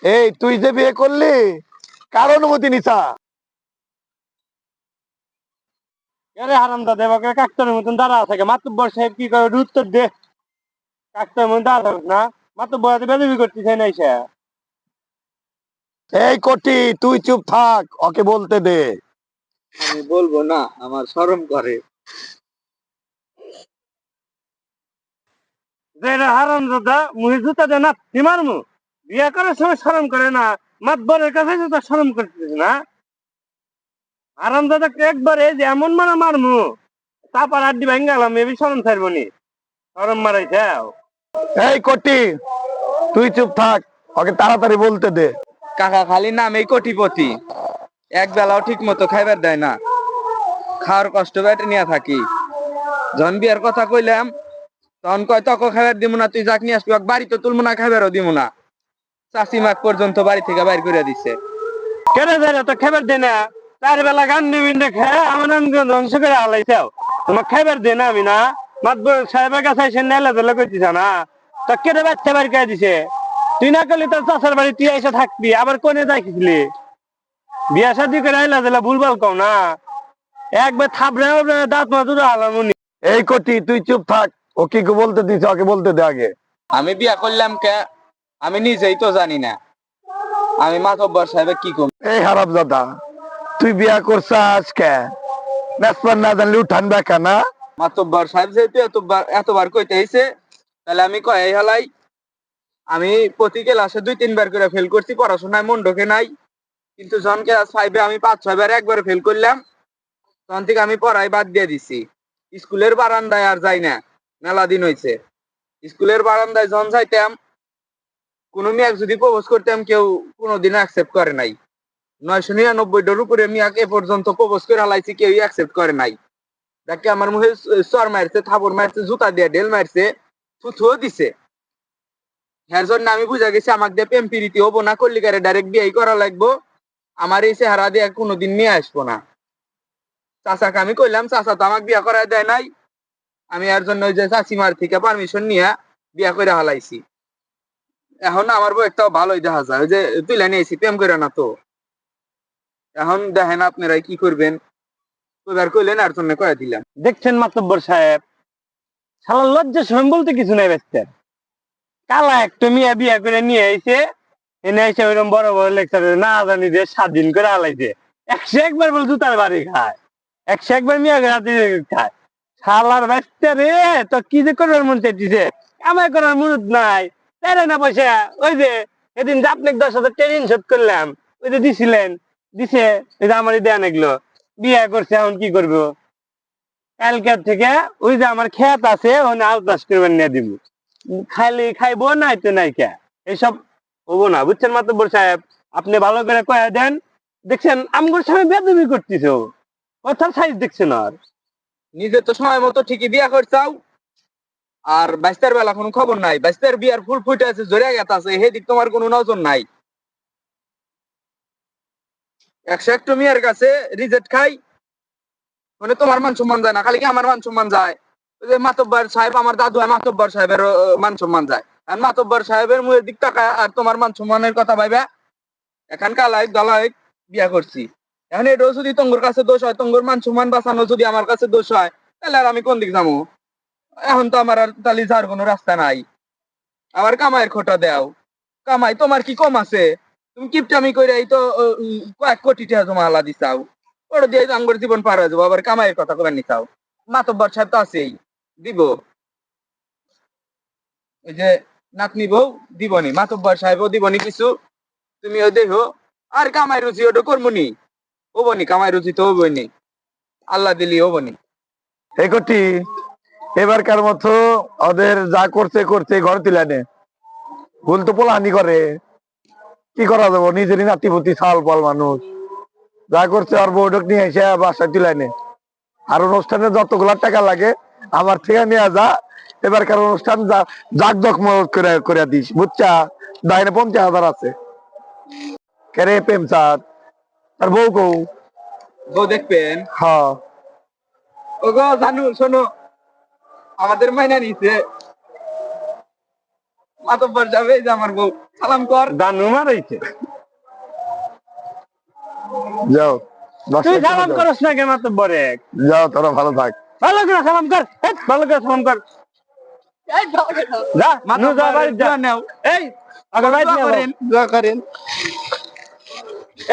এই তুই যে বিয়ে করলি কার অনুমতি নিছা? আরে হারামদা দেবাকে কাকতারের মতন দাঁড়া থাকে মাতুব্বর সাহেব কি করে উত্তর দে। কাকতার মতন দাঁড়া থাকুক না, মাতুব্বর বেদবি করতেছে না সে। এই কটি তুই চুপ থাক, ওকে বলতে দে। আমি বলবো না, আমার শরম করে। যে হারামদাদা মুহি জুতা দে না তিমার মু বিয়ে করার সময় শরম করে না, মাতবরের কাছে জুতা শরম করতেছিস না। হারামদাদাকে একবারে যে এমন মারা মারমু তারপর আড্ডি ভেঙে গেলাম এবি শরম ছাড়বো নি, শরম মারাইছে। এই কটি তুই চুপ থাক, ওকে তাড়াতাড়ি বলতে দে। কাকা খালি নামেই কোটিপতি, এক বেলাও ঠিক মতো খাইবার দেয় না, খাওয়ার কষ্ট বেটে নিয়ে থাকি। যখন বিয়ার কথা কইলাম তখন কয় তক খাইবার দিব না, তুই যাক নিয়ে আসবি বাড়ি তো তুলবো না, খাইবারও দিব না। চাষি মাঠ পর্যন্ত বাড়ি থেকে বাইর করে দিছে। কেন দেয় তো খাবার দে না, চার বেলা গান নিবি দেখে আমার ধ্বংস করে হালাইছাও। তোমার খাবার দে না আমি না মাতবর সাহেবের কাছে এসে নেলা ধরলে করছিস না, তো কেটে বাচ্চা বাড়ি করে দিছে। তুই না করলি তোর চাষার বাড়ি তুই এসে থাকবি, আবার কোনে যাইছিলি বিয়া শাদি করে আইলা দিলা ভুলভাল কও না, একবার থাপড়ে দাঁত মাতুরে হালামুনি। এই কটি তুই চুপ থাক, ও কি বলতে দিছে ওকে বলতে দে আগে। আমি বিয়া করলাম কে আমি নিজেই তো জানি না, আমি মাতব্বর সাহেব কি কম। এই হারামজাদা তুই বিয়া করছাস কে? মেসপার না জানলে উঠান বেকা না? মাতব্বর সাহেব যেহেতু এতবার কইতে হইছে, তাহলে আমি কয় হালাই। আমি প্রতি ক্লাসে 2-3 বার করে ফেল করছি, পড়াশোনায় মন ঢোকে নাই। কিন্তু যখন ক্লাস 5-এ আমি 5-6 বার একবারে ফেল করলাম, তখন থেকে আমি পড়াই বাদ দিয়ে দিছি। স্কুলের বারান্দায় আর যাই না, মেলা দিন হয়েছে। স্কুলের বারান্দায় যখন যাইতাম, কোনো মেয়ে যদি প্রপোজ করতাম কেউ কোনোদিন অ্যাকসেপ্ট করে নাই। 999টার উপরে মেয়াকে এ পর্যন্ত প্রপোজ করে হালাইছি, কেউই অ্যাকসেপ্ট করে নাই। দেখে আমার মুখে চর মারছে, থাপড় মারছে, জুতা দিয়ে ঢেল মারছে, থুথুও দিছে। এর জন্য আমি বুঝা গেছি আমাকে দিয়ে প্রেম প্রীতি হবো না, করলি গারে ডাইরেক্ট বিয়ে করা লাগবো। আমার এই চেহারা দিয়ে কোনোদিন নিয়ে আসবো না। চাচাকে আমি কইলাম, চাচা তো আমাকে বিয়া করায় দেয় নাই। আমি এর জন্য ওই যে চাচিমার থেকে পারমিশন নিয়ে বিয়া করে হালাইছি। এখন আমার বউ একটাও ভালোই দেখা যায়, ওই যে তুলে নিয়েছি, প্রেম করে না তো। এখন দেখেন আপনারাই কি করবেন, কইবার কইলেন আর জন্য কয়ে দিলাম। দেখছেন মাতব্বর সাহেব, শালা লজ্জা শরম বলতে কিছু নাই বেচতেন। কালা একটা মিয়া বিয়া করে নিয়ে আইছে, এনে এসে ওইরকম বড় বড় লেকচার না জানি যে স্বাধীন করে আলাইছে। 101 বার বলে জুতার বাড়ি খায়, 101 বার মিয়া রাতে খায়। শালার বাচ্চা রে, তো কি যে করার মন চাইতেছে, কামাই করার মুরুদ নাই, তাই না পয়সা। ওই যে এদিন যে আপনাকে 10,000 ট্রেনিং শোধ করলাম, ওই যে দিছিলেন, দিছে, এই যে আমারই দেন এগুলো, বিয়া করছে, এখন কি করবো? কালকের থেকে ওই যে আমার ক্ষেত আছে ওখানে আল চাষ করবেন নিয়ে দিব, খাইলে খাইবো নাই তো নাই কে, এইসব হবো না, বুঝছেন মাতব্বর সাহেব? আপনি ভালো করে কয়ে দেন। দেখছেন আমগুর সামনে বেদবি করতেছ, কথার সাইজ দেখছেন। আর নিজে তো সময় মতো ঠিকই বিয়া করছাও, আর বাইস্তার বেলা কোনো খবর নাই। বাইস্তার বিয়ার ফুল ফুটে আছে, জোরে গেছে আছে, হেদিক তোমার কোনো নজর নাই। 101 মিয়ার কাছে রিজেক্ট খাই, মানে তোমার মান সম্মান যায় না, খালি কি আমার মান সম্মান যায়। ওই যে মাতব্বর সাহেব, আমার দাদু হয়, মাতব্বর সাহেবের মান সম্মান যায়। আর মাতব্বর সাহেবের মুখের দিক তাকায় আর তোমার মান সম্মানের কথা ভাইবা এখন কালাই দলাই বিয়া করছি। এখন এটাও যদি তঙ্গর কাছে দোষ হয়, তঙ্গর মান সম্মান বাঁচানো যদি আমার কাছে দোষ হয়, তাহলে আর আমি কোন দিক যাবো? এখন তো আমার আর তালি যার কোনো রাস্তা নাই। আমার কামাইয়ের খোটা দেও, কামাই তোমার কি কম আছে? তুমি কিপটামি করে এই তো কয়েক কোটি টাকা জমা হালা দিছাও, ওটা দিয়ে আঙ্গুর জীবন পার হয়ে যাবো, আবার কামাইয়ের কথা করে নিছাও। মাতব্বর সাহেব তো আছেই, দিব। ওই যে নাতনি বউ দিবনি, মাতব্বর সাহেবও দিবনি কিছু, তুমিও দেখো। আর কামাই রুচি ওটা করবনি, হবনি, কামাই রুচি তো হবনি, আল্লাহ দিলি হবনি। এই কটি এবারকার মতো ওদের যা করছে করছে ঘর তুলে নে, ভুল তো পোলাহানি করে, কি করা যাবো? নিজেরই নাতিপতি ছাল পাল মানুষ, যা করছে আর বৌডক নিয়ে এসে বাসায় তুলে নে। আর অনুষ্ঠানে যতগুলা টাকা লাগে আমার থেকে নিয়ে যা, এবারকার অনুষ্ঠান জাক জকমক করে করে দিস, বুঝছা? দাইনে 50,000 আছে। কেরে প্রেম চাঁদ আর বউ কৌ? বউ দেখবেন? হ্যাঁ। ও গো জানু শোনো, আমাদের মাইনা নিছে। মাতব্বর যাবে এই যে আমার বউ সালাম কর। দানু মারাইছে। যাও তুই বাসায় চলে সালাম যাও। করস না কে মাতব্বরে? যাও তোরা ভালো থাক। ভালো করে সালাম কর, এই, ভালো করে সালাম কর। যা, নু যা, বাড়ি যা। দোয়া নেও, এই, আগের বাড়িতে দোয়া নিয়ে করেন, যাও। দোয়া করেন।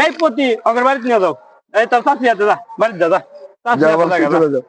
এই পতি, আগের বাড়িতে নিয়ে যাও। এই তোর চাষি আছে, যা, বাড়িতে যা, যা। চাষি যাও আছে, বাসায় যা, যা। চলে যাও।